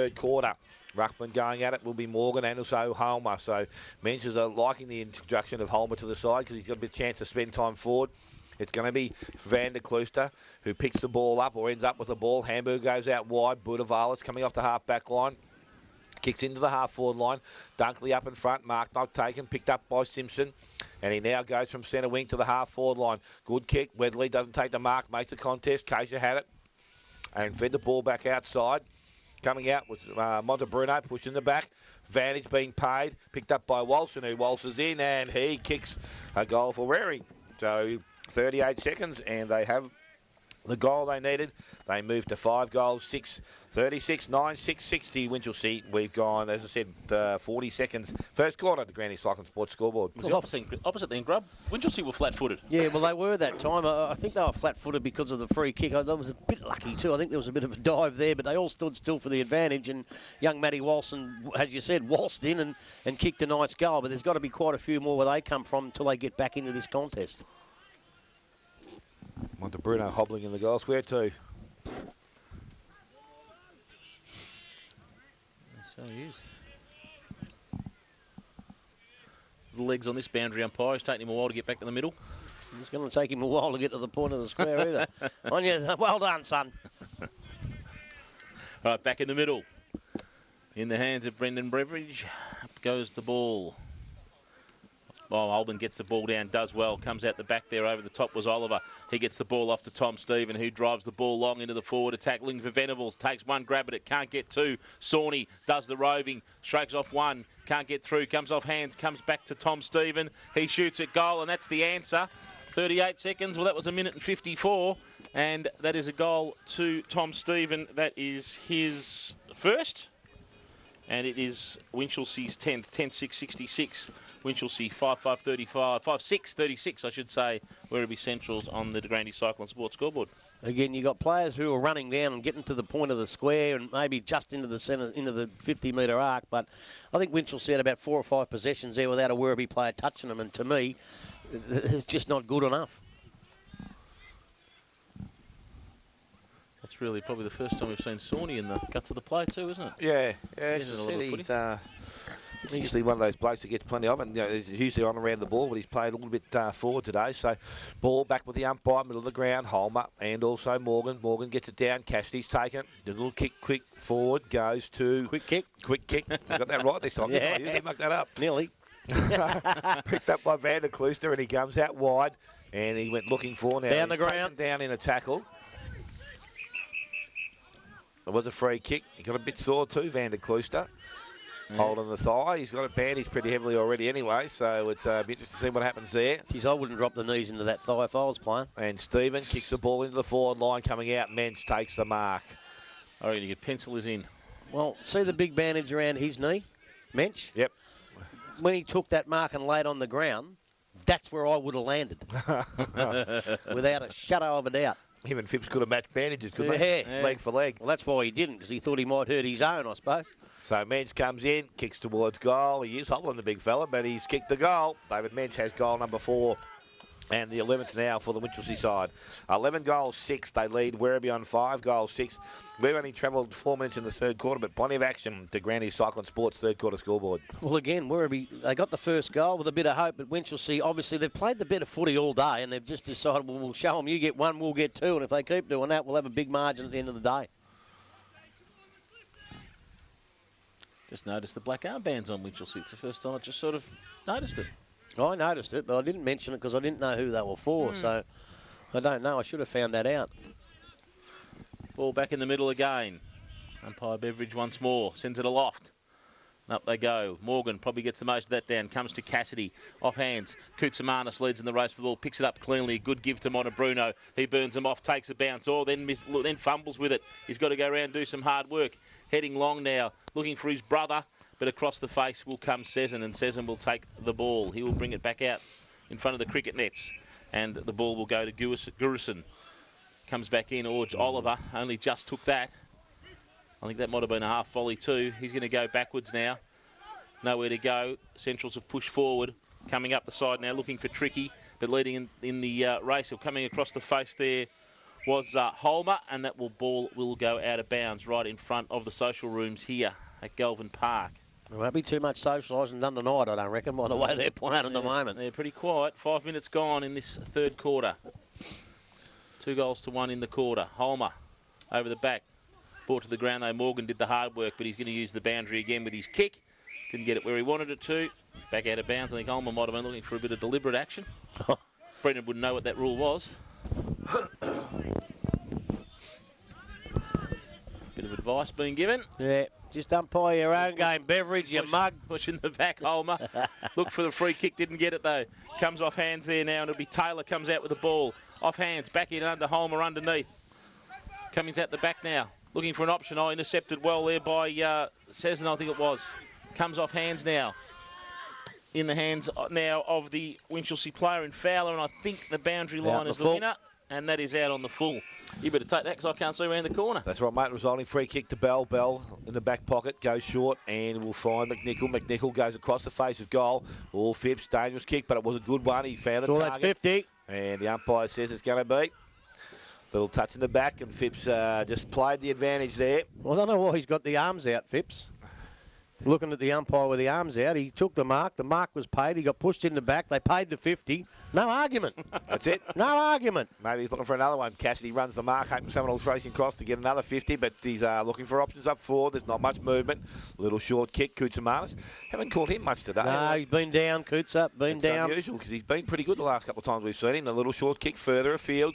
third quarter. Ruckman going at it will be Morgan and also Homer. So Menches are liking the introduction of Homer to the side because he's got a bit of chance to spend time forward. It's going to be Van der Klooster who picks the ball up or ends up with the ball. Hamburg goes out wide. Budavalis coming off the half-back line. Kicks into the half-forward line. Dunkley up in front. Mark not taken. Picked up by Simpson. And he now goes from centre wing to the half-forward line. Good kick. Wedley doesn't take the mark. Makes the contest. Keisha had it. And fed the ball back outside. Coming out with Montebruno pushing the back. Vantage being paid. Picked up by Walson, who waltzes in. And he kicks a goal for Werribee. So 38 seconds. And they have the goal they needed. They moved to 5 goals, 6-36, 9-6-60 Winchelsea. We've gone, as I said, 40 seconds. First quarter to Granny Cycling Sports scoreboard. Was the opposite then, Grub? Winchelsea were flat-footed. Yeah, well, they were that time. I think they were flat-footed because of the free kick. That was a bit lucky too. I think there was a bit of a dive there, but they all stood still for the advantage. And young Matty Walson, as you said, waltzed in and kicked a nice goal. But there's got to be quite a few more where they come from until they get back into this contest. Montebruno hobbling in the goal square too. So he is. The legs on this boundary umpire. It's taking him a while to get back to the middle. It's going to take him a while to get to the point of the square either. Well done, son. All right, back in the middle. In the hands of Brendan Beveridge. Up goes the ball. Oh, Alban gets the ball down, does well, comes out the back there. Over the top was Oliver. He gets the ball off to Tom Stephen, who drives the ball long into the forward attack. Looking for Venables, takes one grab at it, can't get two. Sawney does the roving, strikes off one, can't get through, comes off hands, comes back to Tom Stephen. He shoots at goal, and that's the answer. 38 seconds, well, that was 1:54, and that is a goal to Tom Stephen. That is his first, and it is Winchelsea's 10th, 10-6-66. Winchelsea 5-5-35, 5-6-36, I should say. Werribee Centrals on the Grandy Cycling Sports scoreboard. Again, you got players who are running down and getting to the point of the square and maybe just into the centre, into the 50-metre arc. But I think Winchelsea had about 4 or 5 possessions there without a Werribee player touching them. And to me, it's just not good enough. That's really probably the first time we've seen Sawney in the guts of the play too, isn't it? Yeah, he's usually one of those blokes that gets plenty of it. And, he's usually on around the ball, but he's played a little bit forward today. So ball back with the umpire, middle of the ground, Holmer, and also Morgan. Morgan gets it down. Cassidy's taken. The little kick, quick forward, goes to... Quick kick. I got that right this time. Yeah. I usually muck that up. Nearly. Picked up by Van der Klooster, and he comes out wide. And he went looking for now. Down the ground. Down in a tackle. It was a free kick. He got a bit sore too, Van der Klooster. Holding the thigh. He's got it bandaged pretty heavily already anyway, so it's be interesting to see what happens there. Geez, I wouldn't drop the knees into that thigh if I was playing. And Stephen kicks the ball into the forward line, coming out. Mensch takes the mark. All right, you get pencil is in. Well, see the big bandage around his knee, Mensch? Yep. When he took that mark and laid on the ground, that's where I would have landed. Without a shadow of a doubt. Him and Phipps could have matched bandages, couldn't they? Yeah. Leg for leg. Well, that's why he didn't, because he thought he might hurt his own, I suppose. So Mensch comes in, kicks towards goal. He is hobbling the big fella, but he's kicked the goal. David Mensch has goal number 4. And the 11th now for the Winchelsea side. 11 goals, 6. They lead Werribee on 5 goals, 6. We've only travelled 4 minutes in the third quarter, but plenty of action to Granny Cycling Sports third quarter scoreboard. Well, again, Werribee, they got the first goal with a bit of hope, but Winchelsea, obviously, they've played the better footy all day, and they've just decided, well, we'll show them you get 1, we'll get 2, and if they keep doing that, we'll have a big margin at the end of the day. Just noticed the black armbands on Winchelsea. It's the first time I just sort of noticed it. I noticed it, but I didn't mention it because I didn't know who they were for, so I don't know. I should have found that out. Ball back in the middle again. Umpire Beveridge once more. Sends it aloft. Up they go. Morgan probably gets the most of that down. Comes to Cassidy. Off hands. Koutsamanis leads in the race for the ball. Picks it up cleanly. Good give to Montebruno. He burns him off. Takes a bounce. Then fumbles with it. He's got to go around and do some hard work. Heading long now. Looking for his brother. But across the face will come Sezin, and Sezin will take the ball. He will bring it back out in front of the cricket nets, and the ball will go to Gurison. Comes back in, or Oliver only just took that. I think that might have been a half volley too. He's going to go backwards now. Nowhere to go. Centrals have pushed forward. Coming up the side now, looking for Tricky, but leading in the race. Coming across the face there was Holmer, and that ball will go out of bounds right in front of the social rooms here at Galvin Park. There won't be too much socialising done tonight, I don't reckon, by the way they're playing at the moment. They're pretty quiet. 5 minutes gone in this third quarter. 2-1 in the quarter. Holmer over the back. Brought to the ground, though. Morgan did the hard work, but he's going to use the boundary again with his kick. Didn't get it where he wanted it to. Back out of bounds. I think Holmer might have been looking for a bit of deliberate action. Brendan wouldn't know what that rule was. Bit of advice being given. Yeah, just umpire your own game, Beveridge, you mug. Pushing the back, Holmer. Look for the free kick, didn't get it though. Comes off hands there now, and it'll be Taylor comes out with the ball. Off hands, back in under Holmer underneath. Coming out the back now, looking for an option. Oh, intercepted well there by Cezanne, I think it was. Comes off hands now. In the hands now of the Winchelsea player in Fowler, and I think the boundary line is the winner, and that is out on the full. You better take that because I can't see around the corner. That's right, mate. Resulting free kick to Bell. Bell in the back pocket, goes short, and we'll find McNichol. McNichol goes across the face of goal. All Phipps, dangerous kick, but it was a good one. He found the target. That's 50. And the umpire says it's going to be. Little touch in the back, and Phipps just played the advantage there. Well, I don't know why he's got the arms out, Phipps. Looking at the umpire with the arms out, he took the mark. The mark was paid. He got pushed in the back. They paid the 50. No argument. That's it. No argument. Maybe he's looking for another one. Cassidy runs the mark, hoping someone will race across to get another 50, but he's looking for options up forward. There's not much movement. Little short kick, Koutsamanis. Haven't caught him much today. No, he's been down, Koutsa, been down. It's unusual because he's been pretty good the last couple of times we've seen him. A little short kick further afield.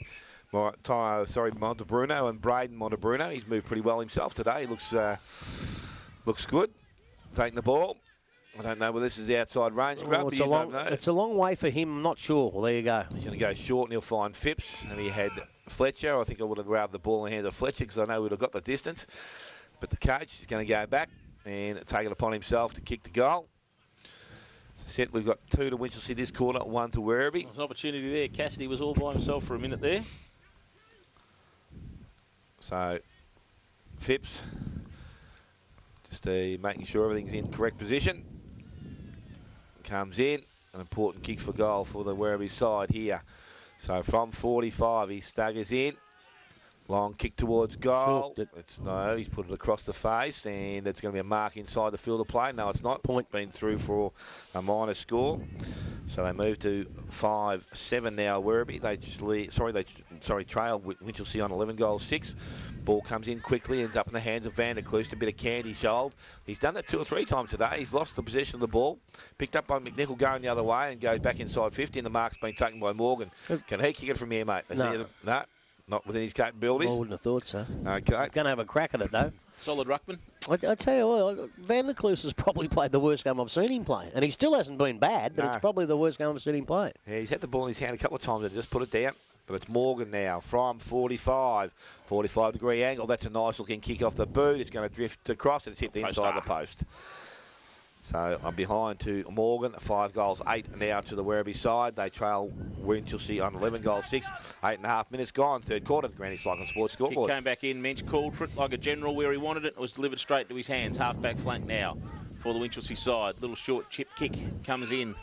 Montebruno and Braden Montebruno. He's moved pretty well himself today. He looks good. Taking the ball. I don't know whether this is the outside range grab. It's a long way for him. I'm not sure. Well, there you go. He's going to go short and he'll find Phipps. And he had Fletcher. I think I would have grabbed the ball in the hands of Fletcher because I know we'd have got the distance. But the coach is going to go back and take it upon himself to kick the goal. Set, we've got 2 to Winchelsea this quarter, 1 to Werribee. There's an opportunity there. Cassidy was all by himself for a minute there. So, Phipps. Just making sure everything's in correct position. Comes in. An important kick for goal for the Werribee side here. So from 45, he staggers in. Long kick towards goal. No, he's put it across the face, and it's going to be a mark inside the field of play. No, it's not. Point been through for a minor score. So they move to 5-7 now. Werribee. They trail Winchelsea on 11-6. Ball comes in quickly, ends up in the hands of Van der Kloos. A bit of candy sold. He's done that 2 or 3 times today. He's lost the possession of the ball. Picked up by McNichol going the other way and goes back inside 50, and the mark's been taken by Morgan. Can he kick it from here, mate? No. Not within his capabilities. I wouldn't have thought so. Okay. He's going to have a crack at it, though. Solid ruckman. I tell you what, Van der Kloos has probably played the worst game I've seen him play. And he still hasn't been bad, but it's probably the worst game I've seen him play. Yeah, he's had the ball in his hand a couple of times and just put it down. But it's Morgan now from 45. 45-degree angle. That's a nice-looking kick off the boot. It's going to drift across and it's hit the inside of the post. So I'm behind to Morgan, 5 goals, 8 now to the Werribee side. They trail Winchelsea on 11-6. 8.5 minutes gone, third quarter. Granny Cycling Sports scoreboard. Kick came back in, Mensch called for it like a general where he wanted it. It was delivered straight to his hands. Half-back flank now for the Winchelsea side. Little short chip kick comes in,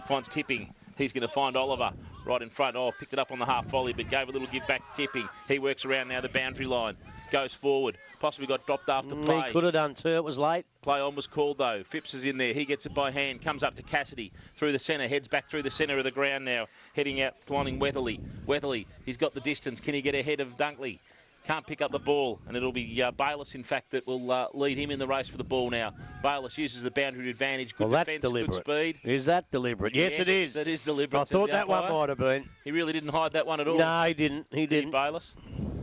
finds Tipping. He's going to find Oliver right in front. Oh, picked it up on the half volley, but gave a little give back to Tipping. He works around now the boundary line. Goes forward. Possibly got dropped after play. He could have done too. It was late. Play on was called though. Phipps is in there. He gets it by hand. Comes up to Cassidy through the centre. Heads back through the centre of the ground now. Heading out, lining Weatherly. Weatherly, he's got the distance. Can he get ahead of Dunkley? Can't pick up the ball, and it'll be Bayliss, in fact, that will lead him in the race for the ball now. Bayliss uses the boundary advantage. Good defence, good speed. Is that deliberate? Yes, it is. That is deliberate. I thought that one might have been. He really didn't hide that one at all. No, he didn't. He didn't. Bayliss.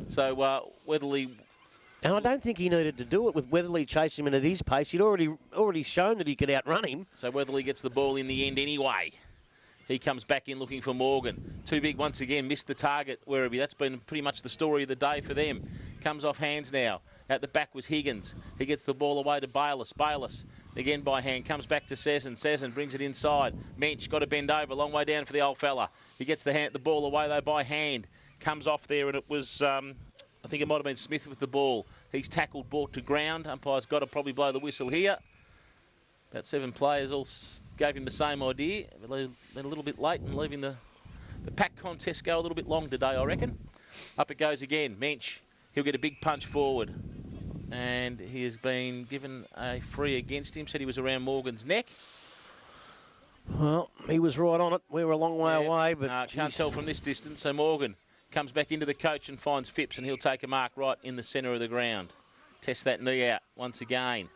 So Weatherly. And I don't think he needed to do it with Weatherly chasing him in at his pace. He'd already shown that he could outrun him. So Weatherly gets the ball in the end anyway. He comes back in looking for Morgan. Too big once again, missed the target, Werribee. That's been pretty much the story of the day for them. Comes off hands now. At the back was Higgins. He gets the ball away to Bayliss. Bayliss, again by hand, comes back to Cezanne. Cezanne brings it inside. Mensch got to bend over, long way down for the old fella. He gets the ball away though by hand. Comes off there, and it was, I think it might have been Smith with the ball. He's tackled, brought to ground. Umpire's got to probably blow the whistle here. About 7 players all gave him the same idea. Been a little bit late and leaving the pack contest go a little bit long today, I reckon. Up it goes again. Mensch, he'll get a big punch forward. And he has been given a free against him. Said he was around Morgan's neck. Well, he was right on it. We were a long way away, but can't tell from this distance. So Morgan comes back into the coach and finds Phipps, and he'll take a mark right in the centre of the ground. Test that knee out once again.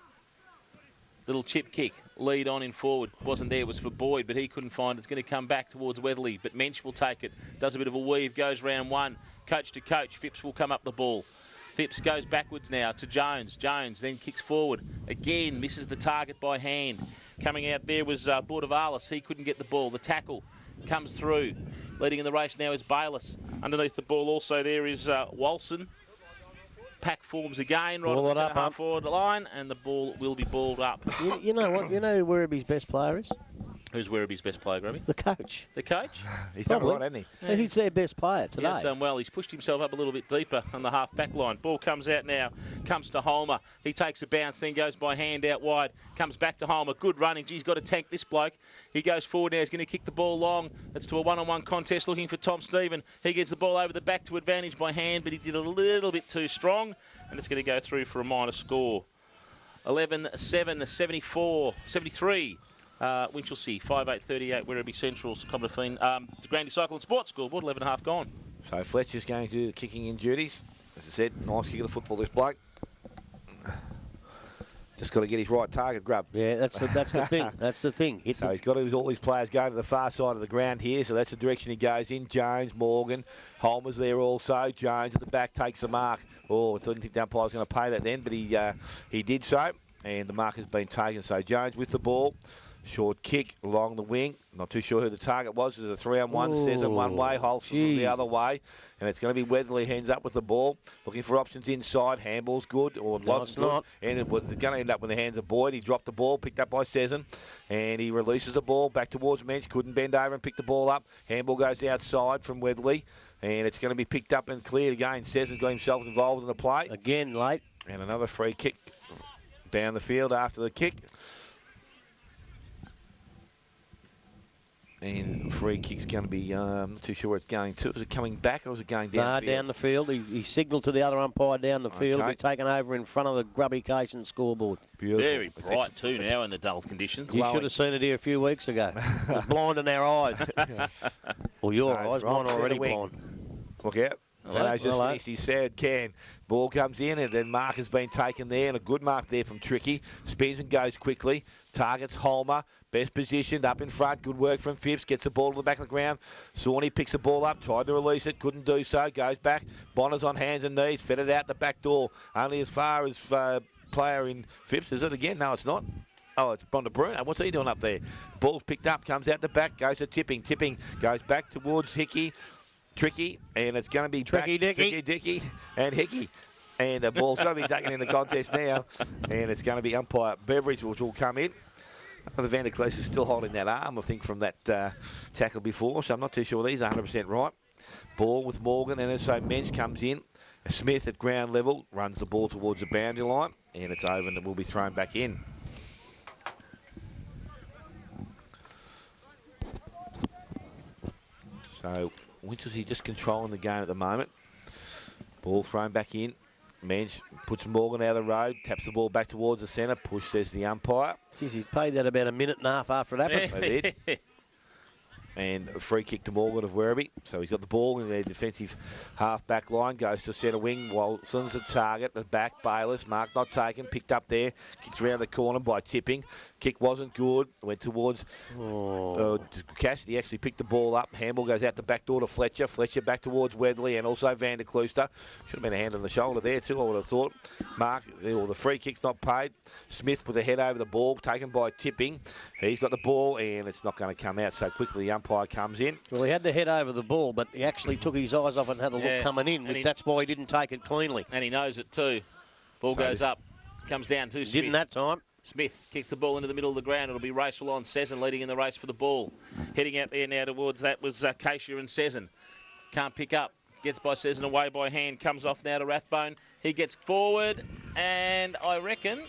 Little chip kick, lead on in forward. Wasn't there, was for Boyd, but he couldn't find it. It's going to come back towards Weatherly, but Mensch will take it. Does a bit of a weave, goes round one. Coach to coach, Phipps will come up the ball. Phipps goes backwards now to Jones. Jones then kicks forward. Again, misses the target by hand. Coming out there was Bordavalis. He couldn't get the ball. The tackle comes through. Leading in the race now is Bayliss. Underneath the ball also there is Walson. Pack forms again right on the centre half forward line, and the ball will be balled up. You know what? You know who Werribee's best player is? Who's Werribee's best player, Grubby? The coach. The coach? He's done right, hasn't he? Yeah. He's their best player today. He has done well. He's pushed himself up a little bit deeper on the half-back line. Ball comes out now. Comes to Holmer. He takes a bounce, then goes by hand out wide. Comes back to Holmer. Good running. He's got to tank this bloke. He goes forward now. He's going to kick the ball long. It's to a one-on-one contest looking for Tom Stephen. He gets the ball over the back to advantage by hand, but he did a little bit too strong, and it's going to go through for a minor score. 11-7, 73. Winchelsea, 5-8-38, Werribee Centrals, Cobblephin. The Grandy Cycle and Sports scoreboard, 11.5 gone. So Fletcher's going to do the kicking in duties. As I said, nice kick of the football, this bloke. Just got to get his right target grab. Yeah, that's the thing. That's the thing. So he's got all his players going to the far side of the ground here, so that's the direction he goes in. Jones, Morgan, Holmer's there also. Jones at the back takes the mark. Oh, I didn't think the umpire was going to pay that then, but he did so, and the mark has been taken. So Jones with the ball. Short kick along the wing. Not too sure who the target was. It's a 3-on-1. Says it one way. Holson the other way. And it's going to be Weatherly hands up with the ball. Looking for options inside. Handball's good. Or it wasn't good. And it's going to end up in the hands of Boyd. He dropped the ball. Picked up by Sezin. And he releases the ball back towards Mensch. Couldn't bend over and pick the ball up. Handball goes outside from Weatherly. And it's going to be picked up and cleared again. Sezin's got himself involved in the play. Again, late. And another free kick down the field after the kick. And the free kick's going to be, I'm not too sure where it's going to. Was it coming back or was it going down the field? Down the field. He signalled to the other umpire down the field. He'll be taken over in front of the Grubby-cation scoreboard. Beautiful. Very bright too now in the dull conditions. You should have seen it here a few weeks ago. It was blind in our eyes. Well, your eyes. Mine already blind. Look out. Tano's just finished his sad can. Ball comes in, and then mark has been taken there, and a good mark there from Tricky. Spins and goes quickly. Targets Holmer. Best positioned up in front. Good work from Phipps. Gets the ball to the back of the ground. Sawney picks the ball up. Tried to release it. Couldn't do so. Goes back. Bonner's on hands and knees. Fed it out the back door. Only as far as player in Phipps. Is it again? No, it's not. Oh, it's Bonda Bruno. What's he doing up there? The ball's picked up. Comes out the back. Goes to Tipping. Tipping goes back towards Hickey. Tricky, and it's going to be Tricky Dicky and Hickey. And the ball's going to be taken in the contest now, and it's going to be umpire Beveridge, which will come in. The Vanderklees is still holding that arm, I think, from that tackle before, so I'm not too sure he's 100% right. Ball with Morgan, and so Mensch comes in. Smith at ground level runs the ball towards the boundary line, and it's over, and it will be thrown back in. So Winchelsea just controlling the game at the moment. Ball thrown back in. Mensch puts Morgan out of the road, taps the ball back towards the centre. Push, says the umpire. Jeez, he's played that about a minute and a half after it happened. They did. And a free kick to Morgan of Werribee. So he's got the ball in their defensive half-back line. Goes to centre wing. Walson's the target. The back, Bayliss. Mark not taken. Picked up there. Kicked around the corner by Tipping. Kick wasn't good. Went towards Cassidy. Actually picked the ball up. Handball goes out the back door to Fletcher. Fletcher back towards Weatherly and also Van der Klooster. Should have been a hand on the shoulder there too, I would have thought. Mark, the free kick's not paid. Smith with a head over the ball. Taken by Tipping. He's got the ball and it's not going to come out so quickly. The umpire comes in. Well, he had to head over the ball, but he actually took his eyes off and had a look coming in, which that's why he didn't take it cleanly. And he knows it too. Ball goes up, comes down to Smith. Didn't that time. Smith kicks the ball into the middle of the ground. It'll be raceful on Sezin, leading in the race for the ball. Heading out there now towards that was Acacia and Sezin. Can't pick up. Gets by Sezin away by hand. Comes off now to Rathbone. He gets forward, and I reckon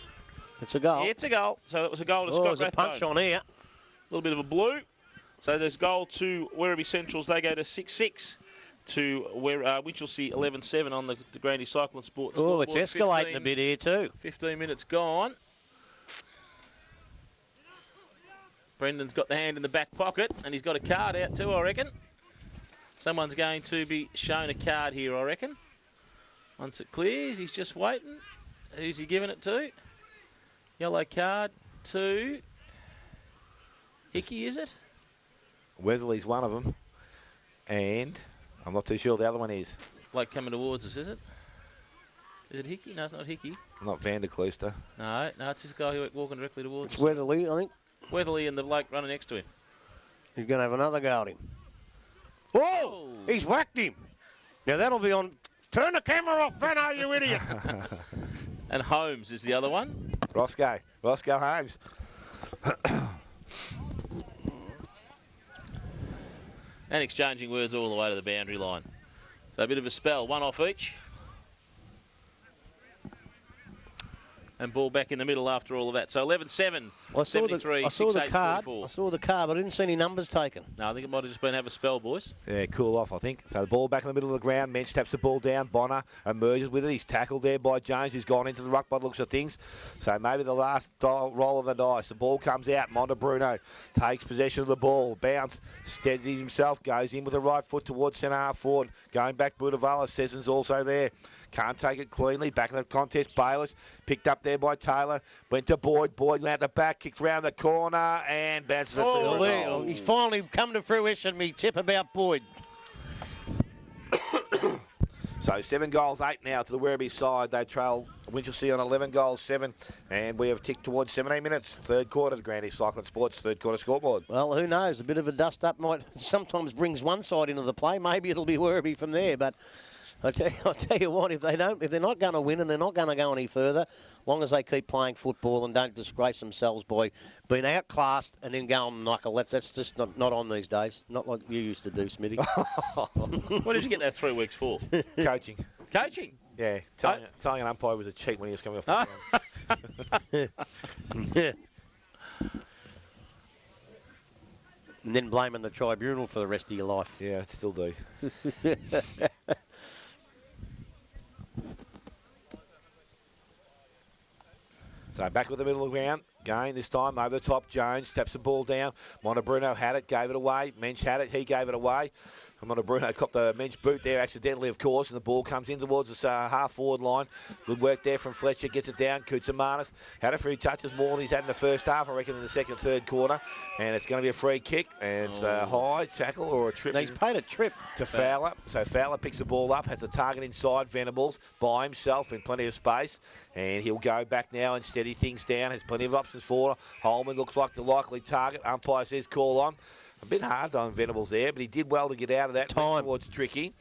it's a goal. It's a goal. So it was a goal to Scott there's Rathbone. A punch on here. A little bit of a blue. So there's goal to Werribee Centrals. They go to 6-6. to Winchelsea 11-7 on the Grandy Cycle and Sports. Oh, it's escalating a bit here too. 15 minutes gone. Brendan's got the hand in the back pocket, and he's got a card out too, I reckon. Someone's going to be shown a card here, I reckon. Once it clears, he's just waiting. Who's he giving it to? Yellow card to Hickey, is it? Weatherly's one of them. And I'm not too sure the other one is. Bloke coming towards us, is it? Is it Hickey? No, it's not Hickey. Not Van der Klooster. No, it's this guy who walking directly towards us. It's Weatherly, I think. Weatherly and the bloke running next to him. He's going to have another go at him. Oh! He's whacked him. Now that'll be on. Turn the camera off, Fano, you idiot. And Holmes is the other one. Roscoe Holmes. And exchanging words all the way to the boundary line. So a bit of a spell, one off each. And ball back in the middle after all of that. So 11-7, I saw 73, the 6-8, card. 44. I saw the card, but I didn't see any numbers taken. No, I think it might have just been have a spell, boys. Yeah, cool off, I think. So the ball back in the middle of the ground. Mensch taps the ball down. Bonner emerges with it. He's tackled there by Jones, who's gone into the ruck by the looks of things. So maybe the last roll of the dice. The ball comes out. Montebruno takes possession of the ball. Bounce, steadies himself, goes in with the right foot towards centre half forward. Going back, Budavala. Sesson's also there. Can't take it cleanly. Back in the contest, Bayless. Picked up there by Taylor. Went to Boyd. Boyd went out the back. Kicked round the corner and bounces it through. Well, he's finally come to fruition, me tip about Boyd. So 7 goals, 8 now to the Werribee side. They trail Winchelsea on 11 goals, 7. And we have ticked towards 17 minutes. Third quarter, the Grandy Cycling Sports, third quarter scoreboard. Well, who knows? A bit of a dust-up might sometimes brings one side into the play. Maybe it'll be Werribee from there, but I'll tell you what, if they're not going to win and they're not going to go any further, long as they keep playing football and don't disgrace themselves by being outclassed and then going knuckle, that's just not on these days. Not like you used to do, Smithy. What did you get that 3 weeks for? Coaching. Coaching? Yeah, telling an umpire was a cheat when he was coming off the ground. And then blaming the tribunal for the rest of your life. Yeah, I still do. So back with the middle of the ground. Going this time over the top. Jones taps the ball down. Montebruno had it, gave it away. Mensch had it, he gave it away. Montebruno copped the Mensch boot there accidentally, of course, and the ball comes in towards this half-forward line. Good work there from Fletcher. Gets it down. Koutsamanis had a few touches more than he's had in the first half, I reckon, in the second, third quarter. And it's going to be a free kick. And it's a high tackle or a trip. He's paid a trip to Fowler. So Fowler picks the ball up, has the target inside Venables by himself in plenty of space. And he'll go back now and steady things down. Has plenty of options for Holman. Looks like the likely target. Umpire says call on. A bit hard on Venables there, but he did well to get out of that. Time towards Tricky.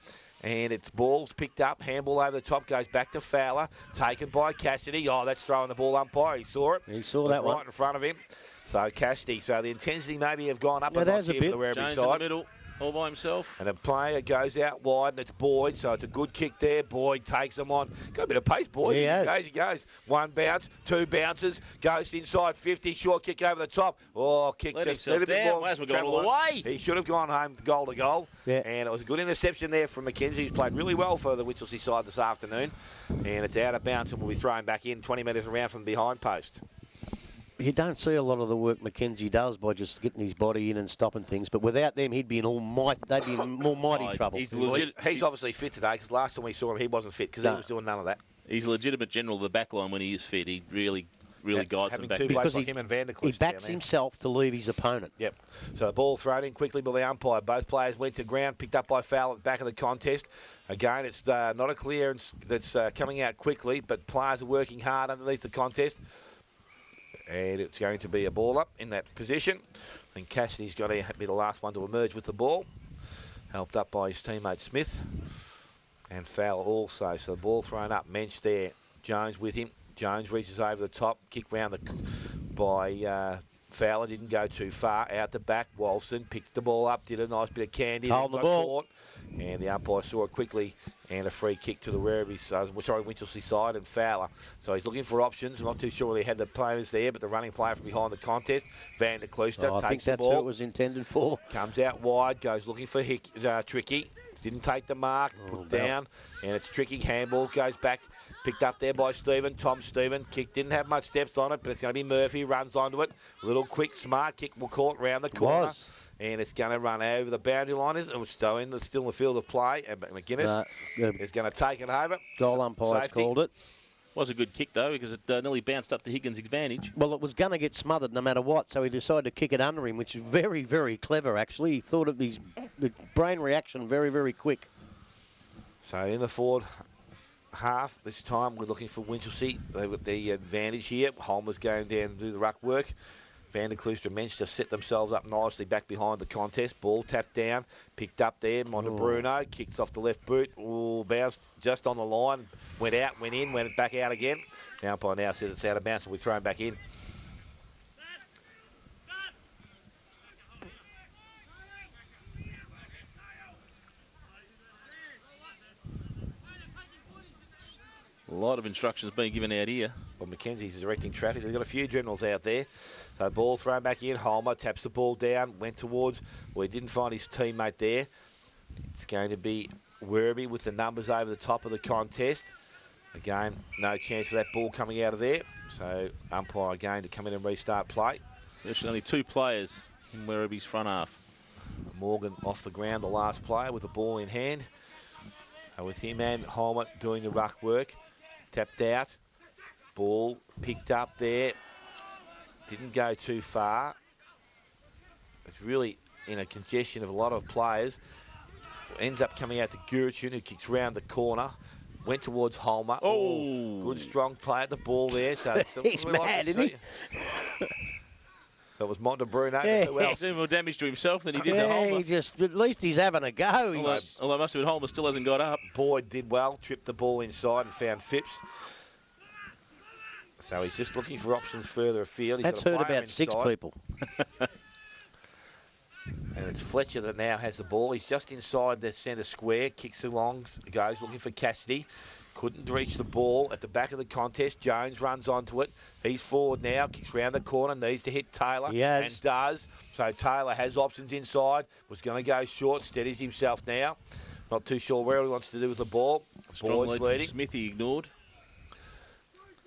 And it's balls picked up. Handball over the top goes back to Fowler. Taken by Cassidy. Oh, that's throwing the ball umpire. He saw it. He saw that right one. in front of him. So Cassidy. So the intensity maybe have gone up a notch here for the Werribee Jones side. in the middle, all by himself. And the player goes out wide, and it's Boyd, so it's a good kick there. Boyd takes him on. Got a bit of pace, Boyd. He goes. One bounce, 2 bounces, goes inside 50, short kick over the top. Oh, kick just a little bit more. Might as well go all the way. He should have gone home goal to goal. Yeah. And it was a good interception there from McKenzie, who's played really well for the Winchelsea side this afternoon. And it's out of bounds and will be thrown back in 20 metres around from the behind post. You don't see a lot of the work Mackenzie does by just getting his body in and stopping things, but without them, he'd be in they'd be in more mighty trouble. He's obviously fit today, because last time we saw him, he wasn't fit, because he was doing none of that. He's a legitimate general of the back line when he is fit. He really guides them back. Because him and Van der Klooster he backs himself to leave his opponent. Yep. So the ball thrown in quickly by the umpire. Both players went to ground, picked up by Fowler at the back of the contest. Again, it's not a clearance that's coming out quickly, but players are working hard underneath the contest. And it's going to be a ball up in that position. And Cassidy's got to be the last one to emerge with the ball. Helped up by his teammate Smith. And Fowler also. So the ball thrown up. Mensch there. Jones with him. Jones reaches over the top. Kick round by Fowler. Didn't go too far. Out the back. Walston picked the ball up. Did a nice bit of candy. Hold the ball. Caught, and the umpire saw it quickly. And a free kick to the Winchelsea side and Fowler. So he's looking for options. I'm not too sure whether he had the players there, but the running player from behind the contest, Van der Klooster, I think takes the that's ball. who it was intended for. Comes out wide, goes looking for Tricky. didn't take the mark, put down, and it's tricky. Handball goes back, picked up there by Stephen. Tom Stephen kick, didn't have much depth on it, but it's going to be Murphy, runs onto it. Little quick, smart kick will caught round the corner. And it's going to run over the boundary line. It was still in the field of play, and McGuinness is going to take it over. Goal umpires called it. Was a good kick, though, because it nearly bounced up to Higgins' advantage. Well, it was going to get smothered no matter what, so he decided to kick it under him, which is very, very clever, actually. He thought of the brain reaction very, very quick. So in the forward half, this time we're looking for Winchelsea. They've got the advantage here. Holmer's going down to do the ruck work. Van der Kloostra and Mensch just set themselves up nicely back behind the contest. Ball tapped down, picked up there. Montebruno kicks off the left boot. Ooh, bounced just on the line. Went out, went in, went back out again. The umpire now says it's out of bounds, and we throw him back in. A lot of instructions being given out here. Well, Mackenzie's directing traffic. They've got a few generals out there. So ball thrown back in. Holmer taps the ball down, went towards. Well, he didn't find his teammate there. It's going to be Werribee with the numbers over the top of the contest. Again, no chance for that ball coming out of there. So umpire again to come in and restart play. There's only 2 players in Werribee's front half. Morgan off the ground, the last player with the ball in hand. With him and Holmer doing the ruck work. Tapped out. Ball picked up there. Didn't go too far. It's really in a congestion of a lot of players. Ends up coming out to Gurchun, who kicks round the corner. Went towards Holmer. Oh, good strong play at the ball there. So he's mad, isn't he? So it was Montebruno. Yeah. Who else? He's doing more damage to himself than he did to Holmer. At least he's having a go. Although must have been Holmer still hasn't got up. Boyd did well, tripped the ball inside and found Phipps. So he's just looking for options further afield. That's hurt about 6 people. And it's Fletcher that now has the ball. He's just inside the centre square, kicks along, goes looking for Cassidy. Couldn't reach the ball at the back of the contest. Jones runs onto it. He's forward now, kicks round the corner, needs to hit Taylor, and does. So Taylor has options inside. Was going to go short, steadies himself now. Not too sure where he wants to do with the ball. Strong lead leading. Smithy ignored.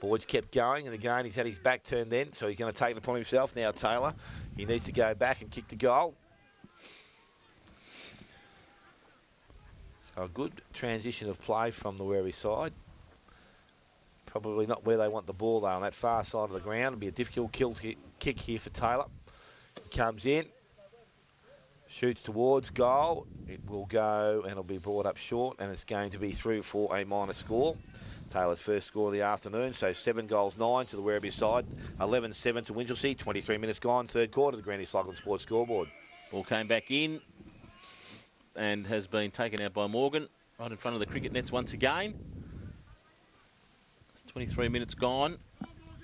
Boyd's kept going, and again he's had his back turned then, so he's going to take it upon himself now, Taylor. He needs to go back and kick the goal. So a good transition of play from the Werribee side. Probably not where they want the ball, though, on that far side of the ground. It'll be a difficult kick here for Taylor. He comes in, shoots towards goal. It will go, and it'll be brought up short, and it's going to be through for a minor score. Taylor's first score of the afternoon, so 7 goals, 9 to the Werribee side, 11-7 to Winchelsea, 23 minutes gone, third quarter, the Granny Cycling Sports scoreboard. Ball came back in and has been taken out by Morgan, right in front of the cricket nets once again. It's 23 minutes gone.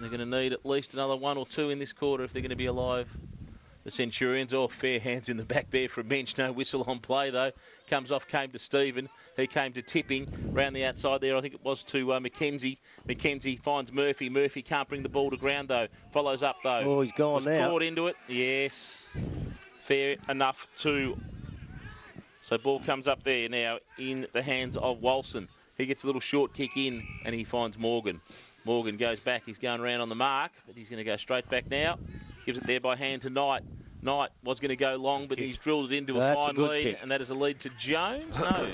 They're going to need at least another 1 or 2 in this quarter if they're going to be alive. The Centurions, fair hands in the back there for a bench. No whistle on play, though. Comes off, came to Stephen. He came to tipping. Round the outside there, I think it was to Mackenzie. Mackenzie finds Murphy. Murphy can't bring the ball to ground, though. Follows up, though. Oh, he's gone now. Caught into it. Yes. Fair enough, too. So ball comes up there now in the hands of Walson. He gets a little short kick in, and he finds Morgan. Morgan goes back. He's going around on the mark, but he's going to go straight back now. Gives it there by hand to Knight. Knight was going to go long, but he's drilled it into a fine lead, and that is a lead to Jones. No,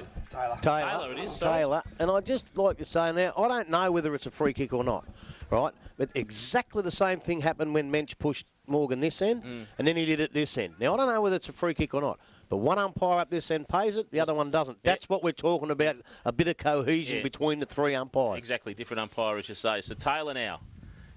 Taylor it is. Taylor. And I'd just like to say now, I don't know whether it's a free kick or not, right? But exactly the same thing happened when Mensch pushed Morgan this end, and then he did it this end. Now, I don't know whether it's a free kick or not, but one umpire up this end pays it, the other one doesn't. That's what we're talking about, a bit of cohesion between the 3 umpires. Exactly, different umpire, as you say. So Taylor now.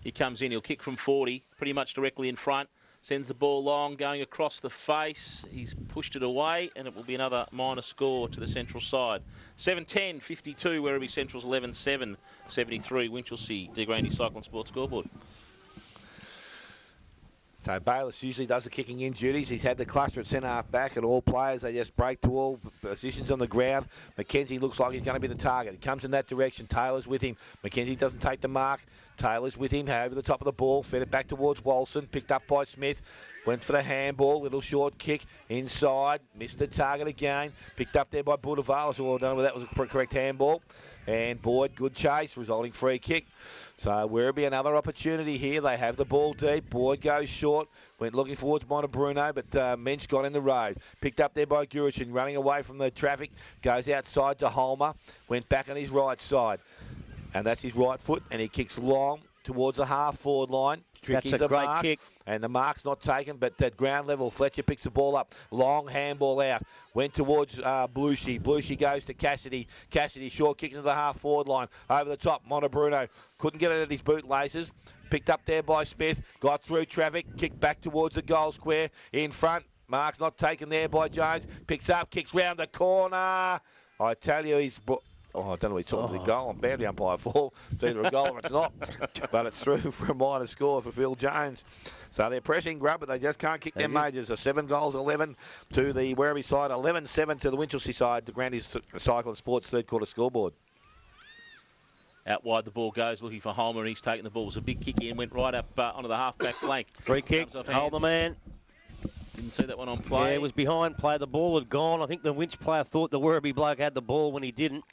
He comes in, he'll kick from 40, pretty much directly in front. Sends the ball long, going across the face. He's pushed it away, and it will be another minor score to the Central side. 7-10, 52, Werribee Centrals 11-7, 73, Winchelsea, De Grandy Cycling Sports scoreboard. So Bayless usually does the kicking in duties. He's had the cluster at centre half back, and all players, they just break to all positions on the ground. McKenzie looks like he's going to be the target. He comes in that direction. Taylor's with him. McKenzie doesn't take the mark. Taylor's with him, over the top of the ball, fed it back towards Walson, picked up by Smith, went for the handball, little short kick inside, missed the target again, picked up there by Budavalis, so well done, that was a correct handball, and Boyd, good chase, resulting free kick. So Werribee another opportunity here. They have the ball deep. Boyd goes short. Went looking towards Bruno, but Mensch got in the road. Picked up there by Gurichin, running away from the traffic. Goes outside to Holmer. Went back on his right side. And that's his right foot, and he kicks long towards the half-forward line. That's a great kick. And the mark's not taken, but at ground level, Fletcher picks the ball up. Long handball out. Went towards Bluchy. Bluchy goes to Cassidy. Cassidy, short kick into the half-forward line. Over the top, Bruno couldn't get it at his bootlaces. Picked up there by Smith. Got through traffic. Kicked back towards the goal square. In front. Mark's not taken there by Jones. Picks up, kicks round the corner. I tell you, he's... I don't know what he's talking to the goal. I'm bound to umpire for. It's either a goal or it's not. But it's through for a minor score for Phil Jones. So they're pressing grub, but they just can't kick their majors. So 7 goals, 11 to the Werribee side, 11-7 to the Winchelsea side, the Grandy's Cycle and Sports third quarter scoreboard. Out wide the ball goes, looking for Holmer, and he's taking the ball. It was a big kick in, went right up onto the half-back flank. Free kick, hold the man. Didn't see that one on play. Yeah, it was behind play. The ball had gone. I think the Winch player thought the Werribee bloke had the ball when he didn't.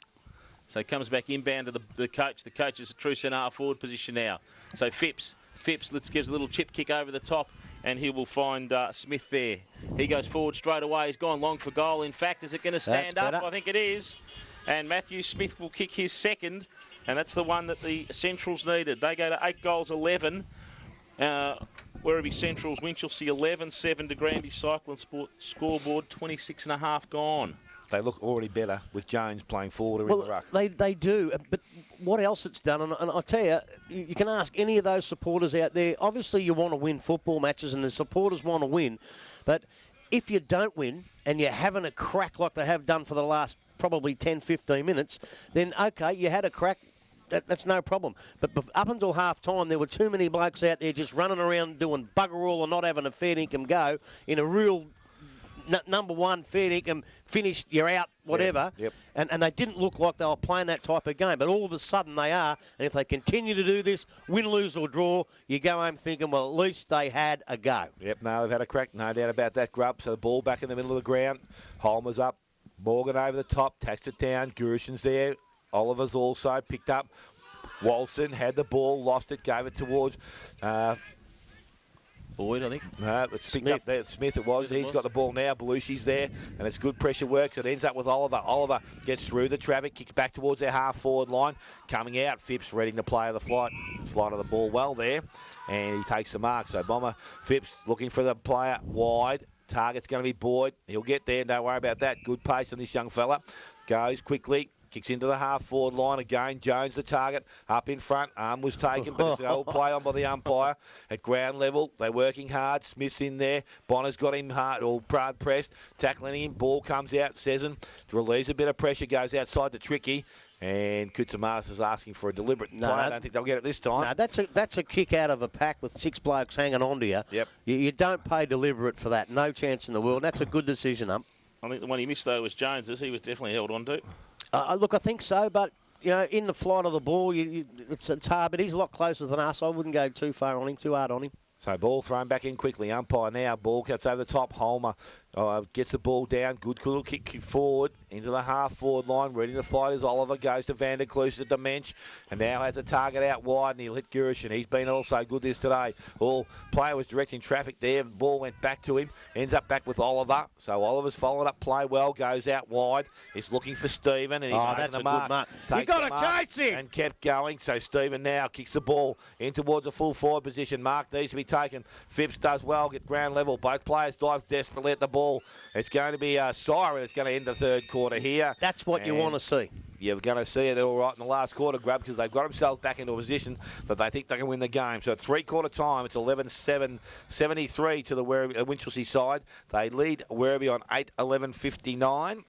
So he comes back inbound to the coach. The coach is a true centre half forward position now. So Phipps gives a little chip kick over the top, and he will find Smith there. He goes forward straight away. He's gone long for goal. In fact, is it going to stand up? I think it is. And Matthew Smith will kick his second, and that's the one that the Centrals needed. They go to 8 goals, 11. Werribee Centrals, Winchelsea 11-7 to Granby Cycle and Sport scoreboard 26.5 gone. They look already better with Jones playing forward or in the ruck. They do, but what else it's done, and I tell you, you can ask any of those supporters out there, obviously you want to win football matches and the supporters want to win, but if you don't win and you're having a crack like they have done for the last probably 10, 15 minutes, then okay, you had a crack, that's no problem. But up until half-time, there were too many blokes out there just running around doing bugger all and not having a fair income go in a real... number one, fair income, finished, you're out, whatever. Yep. And they didn't look like they were playing that type of game. But all of a sudden they are. And if they continue to do this, win, lose or draw, you go home thinking, well, at least they had a go. Yep, no, they've had a crack. No doubt about that, Grub. So the ball back in the middle of the ground. Holmer's up. Morgan over the top. Taxed it down. Gurichin's there. Oliver's also picked up. Walson had the ball, lost it, gave it towards... Boyd, I think. No, it's picked up there. Smith it was. He's got the ball now. Belushi's there, and it's good pressure work. So it ends up with Oliver. Oliver gets through the traffic, kicks back towards their half-forward line. Coming out, Phipps reading the play of the flight of the ball well there, and he takes the mark. So Bomber Phipps looking for the player wide. Target's going to be Boyd. He'll get there. Don't worry about that. Good pace on this young fella. Goes quickly. Kicks into the half-forward line again. Jones the target. Up in front. Arm was taken, but it's an old play on by the umpire. At ground level, they're working hard. Smith's in there. Bonner's got him hard, or hard pressed. Tackling him. Ball comes out. Sezin relieves a bit of pressure. Goes outside to Tricky. And Kutsamaras is asking for a deliberate play. I don't think they'll get it this time. No, that's a kick out of a pack with 6 blokes hanging on to you. Yep. You don't pay deliberate for that. No chance in the world. That's a good decision, ump. I think the one he missed, though, was Jones's. He was definitely held on to. Look, I think so, but, in the flight of the ball, it's hard, but he's a lot closer than us. I wouldn't go too far on him, too hard on him. So ball thrown back in quickly. Umpire now. Ball cuts over the top. Holmer gets the ball down. Good little kick forward into the half-forward line. Reading the flight as Oliver goes to Van der Kloos at the bench. And now has a target out wide, and he'll hit Gurichin. He's been also good this today. Player was directing traffic there. Ball went back to him. Ends up back with Oliver. So Oliver's followed up play well. Goes out wide. He's looking for Stephen, and he's that's the a mark. good mark. You got to chase him! And kept going. So Stephen now kicks the ball in towards a full forward position. Mark needs to be taken. Phipps does well, get ground level. Both players dive desperately at the ball. It's going to be a siren. It's going to end the third quarter here. That's what you want to see. You're going to see it all right in the last quarter, Grub, because they've got themselves back into a position that they think they can win the game. So at three-quarter time, it's 11-7, 73 to the Winchelsea side. They lead Werribee on 8-11-59.